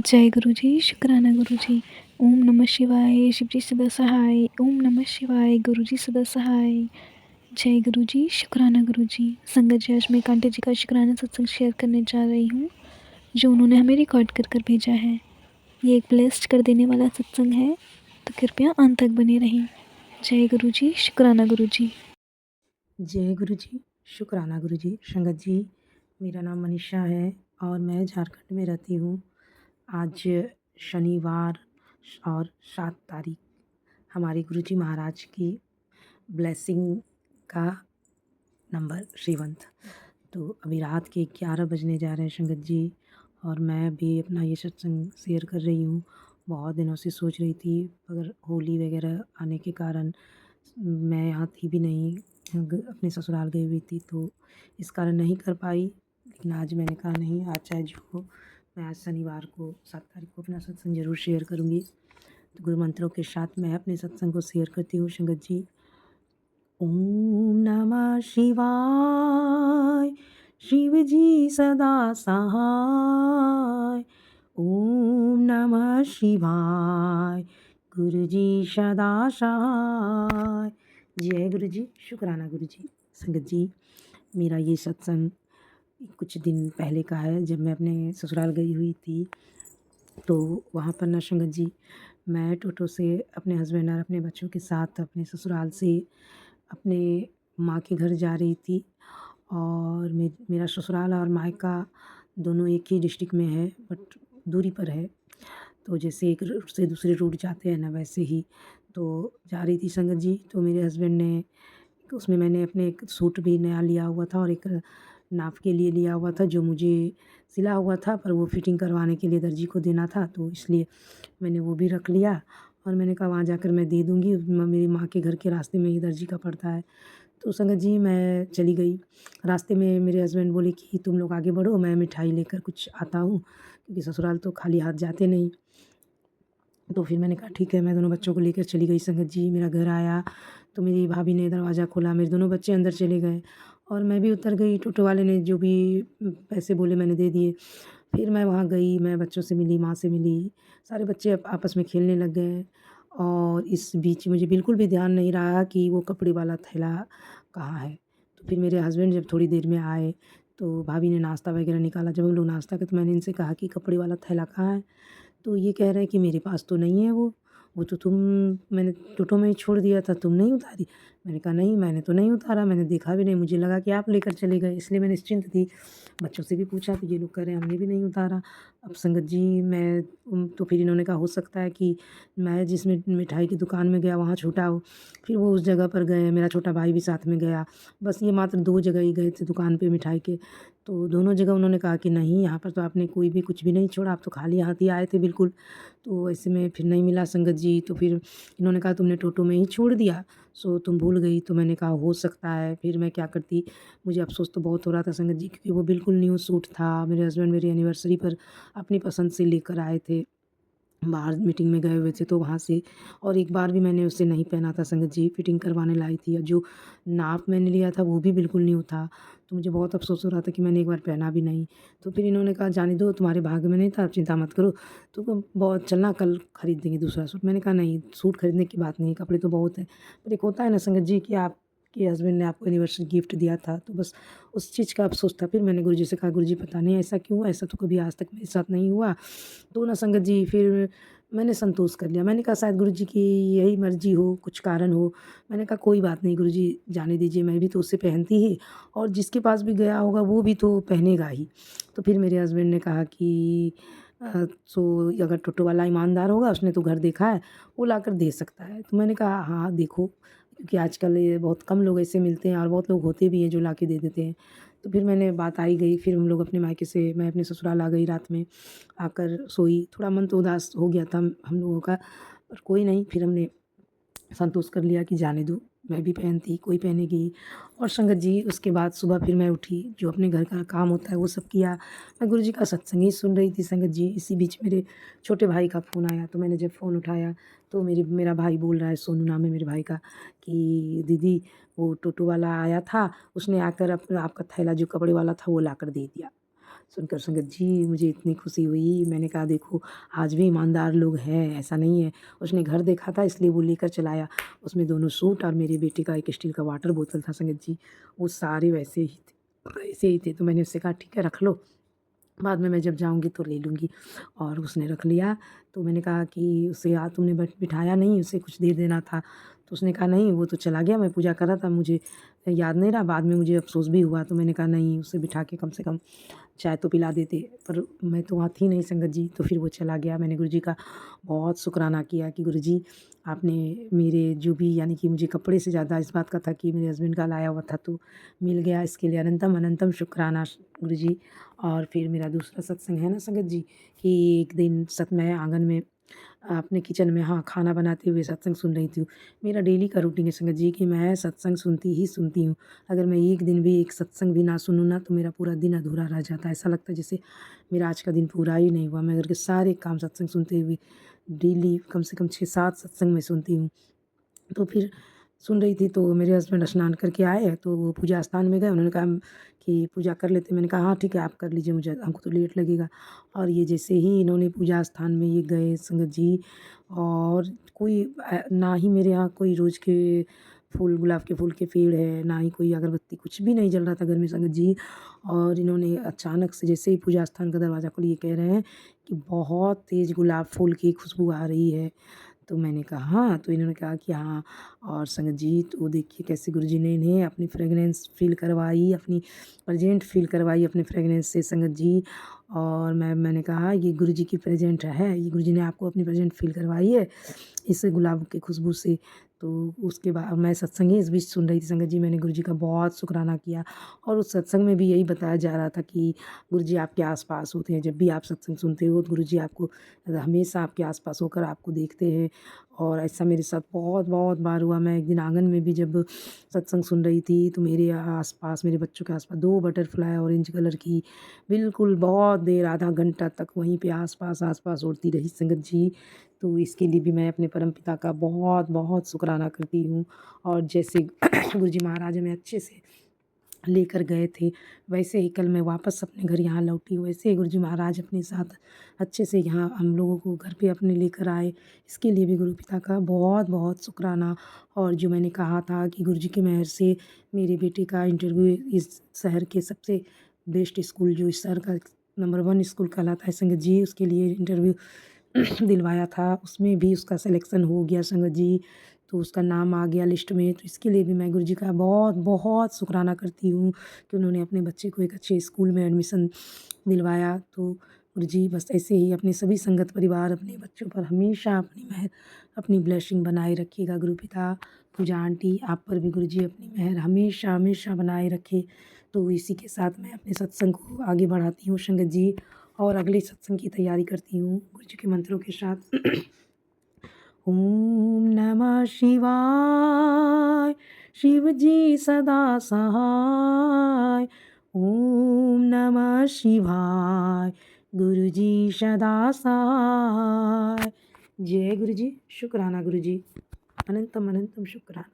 जय गुरु जी, शुक्राना गुरु जी। ओम नमः शिवाय, शिव जी सदा सहाय। ओम नमः शिवाय, गुरु जी सदा सहाय। जय गुरु जी, शुक्राना गुरु जी। संगत जी, आज मैं एक आंटी जी का शुक्राना सत्संग शेयर करने जा रही हूँ, जो उन्होंने हमें रिकॉर्ड कर कर भेजा है। ये एक ब्लेस्ड कर देने वाला सत्संग है, तो कृपया अंत तक बने रहें। जय गुरु जी, शुक्राना गुरु जी। जय गुरु जी, शुक्राना गुरु जी। संगत जी, मेरा नाम मनीषा है और मैं झारखंड में रहती हूँ। आज शनिवार और 7 तारीख हमारे गुरु जी महाराज की ब्लेसिंग का नंबर श्रीवंत। तो अभी रात के 11 बजने जा रहे हैं संगत जी, और मैं भी अपना ये सत्संग शेयर कर रही हूँ। बहुत दिनों से सोच रही थी, मगर होली वगैरह आने के कारण मैं यहाँ थी भी नहीं, अपने ससुराल गई हुई थी, तो इस कारण नहीं कर पाई। लेकिन आज मैंने कहा नहीं, आज चाहे जो हो, मैं आज शनिवार को 7 तारीख को अपना सत्संग ज़रूर शेयर करूँगी। तो गुरु मंत्रों के साथ मैं अपने सत्संग को शेयर करती हूँ संगत जी। ओम नमः शिवाय, शिव जी सदा सहाय। ओम नमः शिवाय, गुरु जी सदा सहाय। जय गुरु जी, शुक्राना गुरु जी। संगत जी, मेरा ये सत्संग कुछ दिन पहले का है, जब मैं अपने ससुराल गई हुई थी। तो वहाँ पर ना संगत जी, मैं टोटो से अपने हस्बैंड और अपने बच्चों के साथ अपने ससुराल से अपने माँ के घर जा रही थी। और मेरा ससुराल और मायका दोनों एक ही डिस्ट्रिक्ट में है, बट दूरी पर है। तो जैसे एक रूट से दूसरे रूट जाते हैं ना, वैसे ही तो जा रही थी संगत जी। तो मेरे हस्बैंड ने, उसमें मैंने अपने एक सूट भी नया लिया हुआ था और एक नाप के लिए लिया हुआ था, जो मुझे सिला हुआ था, पर वो फिटिंग करवाने के लिए दर्जी को देना था, तो इसलिए मैंने वो भी रख लिया। और मैंने कहा वहाँ जाकर मैं दे दूँगी, मेरी माँ के घर के रास्ते में ही दर्जी का पड़ता है। तो संगत जी, मैं चली गई। रास्ते में मेरे हस्बैंड बोले कि तुम लोग आगे बढ़ो, मैं मिठाई लेकर कुछ आता हूँ, क्योंकि ससुराल तो खाली हाथ जाते नहीं। तो फिर मैंने कहा ठीक है, मैं दोनों बच्चों को लेकर चली गई संगत जी। मेरा घर आया तो मेरी भाभी ने दरवाज़ा खोला, मेरे दोनों बच्चे अंदर चले गए और मैं भी उतर गई। टोटो वाले ने जो भी पैसे बोले मैंने दे दिए। फिर मैं वहाँ गई, मैं बच्चों से मिली, माँ से मिली, सारे बच्चे आपस में खेलने लग गए। और इस बीच मुझे बिल्कुल भी ध्यान नहीं रहा कि वो कपड़े वाला थैला कहाँ है। तो फिर मेरे हस्बैंड जब थोड़ी देर में आए, तो भाभी ने नाश्ता वगैरह निकाला। जब हम लोग नाश्ता किए तो मैंने इनसे कहा कि कपड़े वाला थैला कहाँ है? तो ये कह रहे हैं कि मेरे पास तो नहीं है वो तो मैंने टोटो में ही छोड़ दिया था, तुम नहीं उतारी? मैंने कहा नहीं, मैंने तो नहीं उतारा, मैंने देखा भी नहीं, मुझे लगा कि आप लेकर चले गए, इसलिए मैं निश्चिंत थी। बच्चों से भी पूछा तो ये लोग कह रहे हैं हमने भी नहीं उतारा। अब संगत जी, मैं तो फिर इन्होंने कहा हो सकता है कि मैं जिस मिठाई की दुकान में गया वहाँ छूटा हो। फिर वो उस जगह पर गए, मेरा छोटा भाई भी साथ में गया। बस ये मात्र 2 जगह ही गए थे दुकान पे मिठाई के। तो दोनों जगह उन्होंने कहा कि नहीं, यहाँ पर तो आपने कोई भी कुछ भी नहीं छोड़ा, आप तो खाली हाथ ही आए थे बिल्कुल। तो ऐसे में फिर नहीं मिला संगत जी। तो फिर इन्होंने कहा तुमने टोटो में ही छोड़ दिया, सो तुम भूल गई। तो मैंने कहा हो सकता है, फिर मैं क्या करती। मुझे अफ़सोस तो बहुत हो रहा था संगत जी, क्योंकि वो बिल्कुल न्यू सूट था। मेरे हस्बैंड मेरी एनिवर्सरी पर अपनी पसंद से लेकर आए थे, बाहर मीटिंग में गए हुए थे तो वहाँ से। और एक बार भी मैंने उसे नहीं पहना था संगत जी, फिटिंग करवाने लाई थी, और जो नाप मैंने लिया था वो भी बिल्कुल न्यू था। तो मुझे बहुत अफ़सोस हो रहा था कि मैंने एक बार पहना भी नहीं। तो फिर इन्होंने कहा जाने दो, तुम्हारे भाग्य में नहीं था, आप चिंता मत करो, तो बहुत चलना, कल खरीद देंगे दूसरा सूट। मैंने कहा नहीं, सूट खरीदने की बात नहीं है, कपड़े तो बहुत हैं। पर एक होता है ना संगत जी कि आपके हस्बैंड ने आपको एनिवर्सरी गिफ्ट दिया था, तो बस उस चीज़ का अफ़सोस था। फिर मैंने गुरुजी से कहा गुरुजी पता नहीं ऐसा क्यों हुआ, ऐसा तो कभी आज तक मेरे साथ नहीं हुआ। तो ना संगत जी, फिर मैंने संतोष कर लिया। मैंने कहा शायद गुरुजी की यही मर्ज़ी हो, कुछ कारण हो। मैंने कहा कोई बात नहीं गुरुजी, जाने दीजिए, मैं भी तो उससे पहनती ही, और जिसके पास भी गया होगा वो भी तो पहनेगा ही। तो फिर मेरे हस्बैंड ने कहा कि सो अगर टोटो वाला ईमानदार होगा, उसने तो घर देखा है, वो लाकर दे सकता है। तो मैंने कहा हाँ, देखो, क्योंकि आजकल ये बहुत कम लोग ऐसे मिलते हैं और बहुत लोग होते भी हैं जो लाके दे देते हैं। तो फिर मैंने बात आई गई, फिर हम लोग अपने मायके से, मैं अपने ससुराल आ गई। रात में आकर सोई, थोड़ा मन तो उदास हो गया था हम लोगों का, पर कोई नहीं, फिर हमने संतोष कर लिया कि जाने दो, मैं भी पहनती, कोई पहनेगी। और संगत जी, उसके बाद सुबह फिर मैं उठी, जो अपने घर का काम होता है वो सब किया। मैं गुरुजी का सत्संग ही सुन रही थी संगत जी। इसी बीच मेरे छोटे भाई का फ़ोन आया, तो मैंने जब फ़ोन उठाया तो मेरा भाई बोल रहा है, सोनू नाम है मेरे भाई का, कि दीदी वो टोटो वाला आया था, उसने आकर आपका थैला जो कपड़े वाला था वो लाकर दे दिया। सुनकर संगत जी मुझे इतनी खुशी हुई। मैंने कहा देखो आज भी ईमानदार लोग हैं, ऐसा नहीं है। उसने घर देखा था इसलिए वो लेकर चला आया। उसमें दोनों सूट और मेरे बेटे का एक स्टील का वाटर बोतल था संगत जी, वो सारे वैसे ही थे। तो मैंने उससे कहा ठीक है रख लो, बाद में मैं जब जाऊँगी तो ले लूँगी। और उसने रख लिया। तो मैंने कहा कि उसे यार तुमने बिठाया नहीं, उसे कुछ दे देना था। तो उसने कहा नहीं वो तो चला गया, मैं पूजा कर रहा था, मुझे याद नहीं रहा। बाद में मुझे अफ़सोस भी हुआ। तो मैंने कहा नहीं उसे बिठा के कम से कम चाय तो पिला देते, पर मैं तो वहाँ थी नहीं संगत जी। तो फिर वो चला गया। मैंने गुरुजी का बहुत शुक्राना किया कि गुरुजी आपने मेरे जो भी यानी कि मुझे कपड़े से ज़्यादा इस बात का था कि मेरे हस्बैंड का लाया हुआ था तो मिल गया, इसके लिए अनंतम अनंतम शुक्राना गुरुजी। और फिर मेरा दूसरा सत्संग है ना संगत जी कि एक दिन मैं आंगन में अपने किचन में हाँ खाना बनाते हुए सत्संग सुन रही थी। मेरा डेली का रूटीन है संगत जी कि मैं सत्संग सुनती ही सुनती हूँ। अगर मैं एक दिन भी एक सत्संग भी ना सुनूँ ना तो मेरा पूरा दिन अधूरा रह जाता है। ऐसा लगता है जैसे मेरा आज का दिन पूरा ही नहीं हुआ। मैं घर के सारे काम सत्संग सुनते हुए डेली कम से कम 6-7 सत्संग में सुनती हूँ। तो फिर सुन रही थी तो मेरे हस्बैंड स्नान करके आए तो वो पूजा स्थान में गए। उन्होंने कहा कि पूजा कर लेते। मैंने कहा हाँ ठीक है आप कर लीजिए, मुझे हमको तो लेट लगेगा। और ये जैसे ही इन्होंने पूजा स्थान में ये गए संगत जी, और कोई ना ही मेरे यहाँ कोई रोज़ के फूल गुलाब के फूल के पेड़ है, ना ही कोई अगरबत्ती, कुछ भी नहीं जल रहा था घर में संगत जी। और इन्होंने अचानक से जैसे ही पूजा स्थान का दरवाज़ा खोला ये कह रहे हैं कि बहुत तेज़ गुलाब फूल की खुशबू आ रही है। तो मैंने कहा हाँ, तो इन्होंने कहा कि हाँ। और संगत जी तो देखिए कैसे गुरुजी ने इन्हें अपनी फ्रेगनेंस फ़ील करवाई, अपनी प्रेजेंट फ़ील करवाई अपने फ्रेगनेंस से संगत जी। और मैंने कहा ये गुरुजी की प्रेजेंट है, ये गुरुजी ने आपको अपनी प्रेजेंट फ़ील करवाई है इस गुलाब की खुशबू से। तो उसके बाद मैं सत्संग ही इस बीच सुन रही थी संगत जी। मैंने गुरुजी का बहुत शुक्राना किया। और उस सत्संग में भी यही बताया जा रहा था कि गुरुजी आपके आस-पास होते हैं। जब भी आप सत्संग सुनते हो तो गुरुजी आपको हमेशा आपके आस-पास होकर आपको देखते हैं। और ऐसा मेरे साथ बहुत बार हुआ। मैं एक दिन आंगन में भी जब सत्संग सुन रही थी तो मेरे आस-पास मेरे बच्चों के आस-पास 2 बटरफ्लाई ऑरेंज कलर की बिल्कुल बहुत देर आधा घंटा तक वहीं पे आस-पास उड़ती रही संगत जी। तो इसके लिए भी मैं अपने परमपिता का बहुत शुक्राना करती हूँ। और जैसे गुरुजी महाराज हमें अच्छे से लेकर गए थे, वैसे ही कल मैं वापस अपने घर यहाँ लौटी हूँ। वैसे ही गुरुजी महाराज अपने साथ अच्छे से यहाँ हम लोगों को घर पे अपने लेकर आए। इसके लिए भी गुरु पिता का बहुत शुक्राना। और जो मैंने कहा था कि गुरुजी की मेहर से मेरे बेटे का इंटरव्यू इस शहर के सबसे बेस्ट स्कूल जो इस शहर का नंबर 1 स्कूल कहलाता है संगत जी, उसके लिए इंटरव्यू दिलवाया था। उसमें भी उसका सिलेक्शन हो गया संगत जी। तो उसका नाम आ गया लिस्ट में। तो इसके लिए भी मैं गुरुजी का बहुत शुक्राना करती हूँ कि उन्होंने अपने बच्चे को एक अच्छे स्कूल में एडमिशन दिलवाया। तो गुरुजी बस ऐसे ही अपने सभी संगत परिवार अपने बच्चों पर हमेशा अपनी मेहर अपनी ब्लेसिंग बनाए रखिएगा। गुरु पिता पूजा आंटी आप पर भी गुरुजी अपनी मेहर हमेशा बनाए रखे। तो इसी के साथ मैं अपने सत्संग को आगे बढ़ाती हूँ संगत जी। और अगले सत्संग की तैयारी करती हूँ गुरुजी के मंत्रों के साथ। ओम नमः शिवाय, शिव जी सदा सहाय। ओम नमः शिवाय, गुरु जी सदा सहाय। जय गुरु जी। शुक्राना गुरु जी, अनंतम शुक्राना।